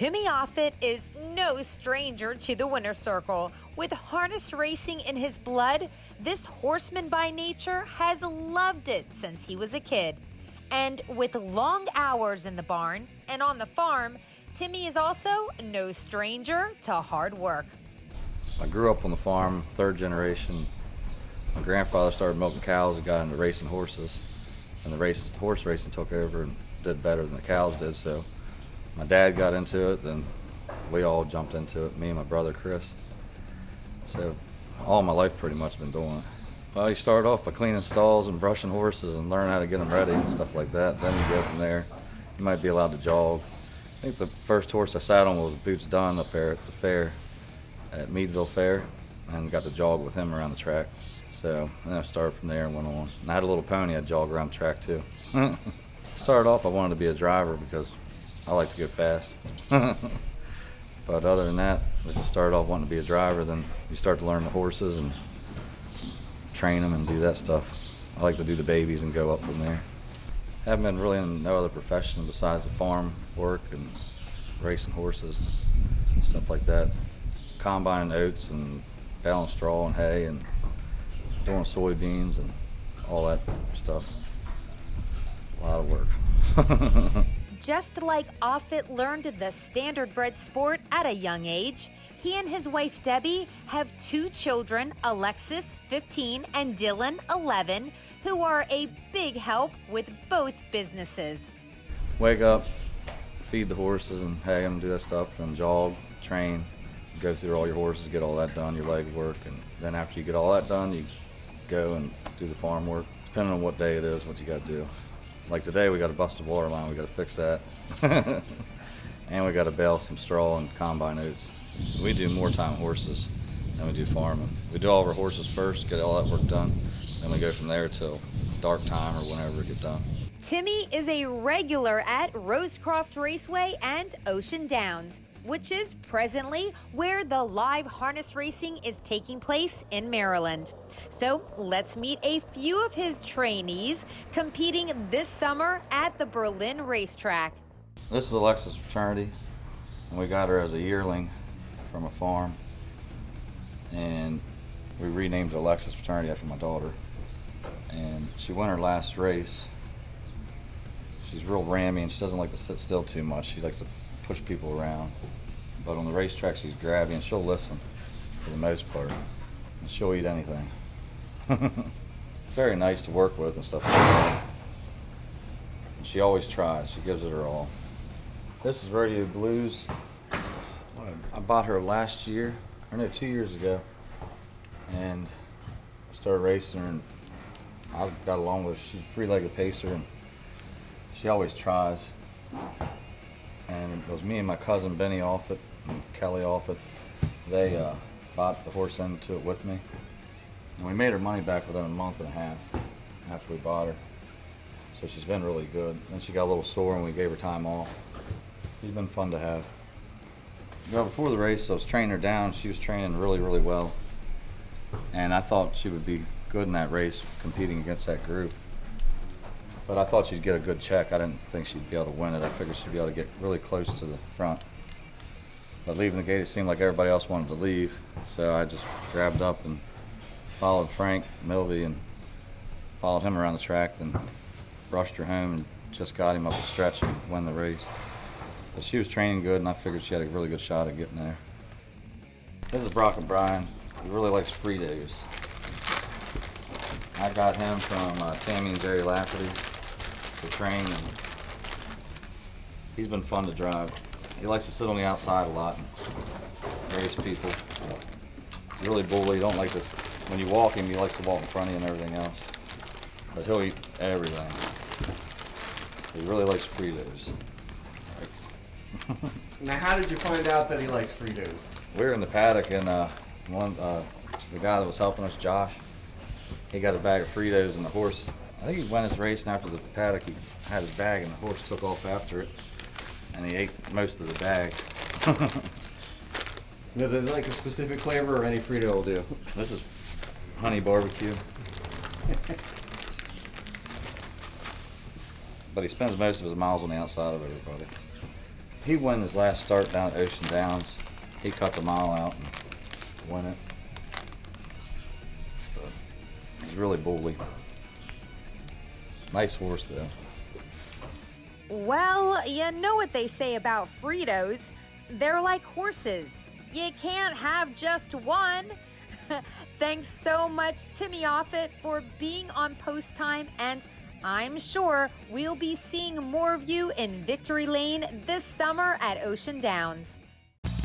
Timmy Offutt is no stranger to the winner's circle. With harness racing in his blood, this horseman by nature has loved it since he was a kid. And with long hours in the barn and on the farm, Timmy is also no stranger to hard work. I grew up on the farm, third generation. My grandfather started milking cows and got into racing horses. And the horse racing took over and did better than the cows did, so my dad got into it, then we all jumped into it, me and my brother Chris. So all my life pretty much been doing it. Well, you start off by cleaning stalls and brushing horses and learn how to get them ready and stuff like that. Then you go from there. You might be allowed to jog. I think the first horse I sat on was Boots Dunn up there at the fair, at Meadville Fair, and got to jog with him around the track. So then I started from there and went on. And I had a little pony I'd jog around the track too. Started off I wanted to be a driver because I like to go fast. But other than that, I just started off wanting to be a driver. Then you start to learn the horses and train them and do that stuff. I like to do the babies and go up from there. Haven't been really in no other profession besides the farm work and racing horses and stuff like that. Combining oats and baling straw and hay and doing soybeans and all that stuff. A lot of work. Just like Offutt learned the standardbred sport at a young age, he and his wife Debbie have two children, Alexis, 15, and Dylan, 11, who are a big help with both businesses. Wake up, feed the horses and hay them, do that stuff, then jog, train, go through all your horses, get all that done, your leg work, and then after you get all that done, you go and do the farm work, depending on what day it is, what you got to do. Like today, we got to bust the water line, we got to fix that. And we got to bale some straw and combine oats. We do more time horses than we do farming. We do all of our horses first, get all that work done, then we go from there till dark time or whenever we get done. Timmy is a regular at Rosecroft Raceway and Ocean Downs, which is presently where the live harness racing is taking place in Maryland. So let's meet a few of his trainees competing this summer at the Berlin racetrack. This is Alexis Fraternity, and we got her as a yearling from a farm, and we renamed it Alexis Fraternity after my daughter. And she won her last race. She's real rammy and she doesn't like to sit still too much. She likes to push people around. But on the racetrack she's grabby and she'll listen for the most part. And she'll eat anything. Very nice to work with and stuff like that. And she always tries, she gives it her all. This is Radio Blues. I bought her last year, or no, 2 years ago. And started racing her and I got along with her. She's a three-legged pacer and she always tries. And it was me and my cousin Benny Offutt and Kelly Offutt. They bought the horse into it with me. And we made her money back within a month and a half after we bought her. So she's been really good. Then she got a little sore and we gave her time off. She's been fun to have. Well, before the race, I was training her down. She was training really, really well. And I thought she would be good in that race, competing against that group. But I thought she'd get a good check. I didn't think she'd be able to win it. I figured she'd be able to get really close to the front. But leaving the gate, it seemed like everybody else wanted to leave. So I just grabbed up and followed Frank Milby and followed him around the track, then brushed her home and just got him up the stretch and won the race. But she was training good and I figured she had a really good shot at getting there. This is Brock O'Brien. He really likes Fritos. I got him from Tammy and Jerry Lafferty to train, and he's been fun to drive. He likes to sit on the outside a lot and race people. He's really bully. Don't like to, when you walk him, he likes to walk in front of you and everything else. But he'll eat everything. He really likes Fritos. Now, how did you find out that he likes Fritos? We were in the paddock, and the guy that was helping us, Josh, he got a bag of Fritos, and the horse, I think he went his race, and after the paddock, he had his bag, and the horse took off after it, and he ate most of the bag. Now, does it like a specific flavor or any Frito will do? This is honey barbecue. But he spends most of his miles on the outside of everybody. He won his last start down at Ocean Downs. He cut the mile out and won it. But he's really bully. Nice horse though. Well, you know what they say about Fritos. They're like horses. You can't have just one. Thanks so much, Timmy Offutt, for being on Post Time, and I'm sure we'll be seeing more of you in Victory Lane this summer at Ocean Downs.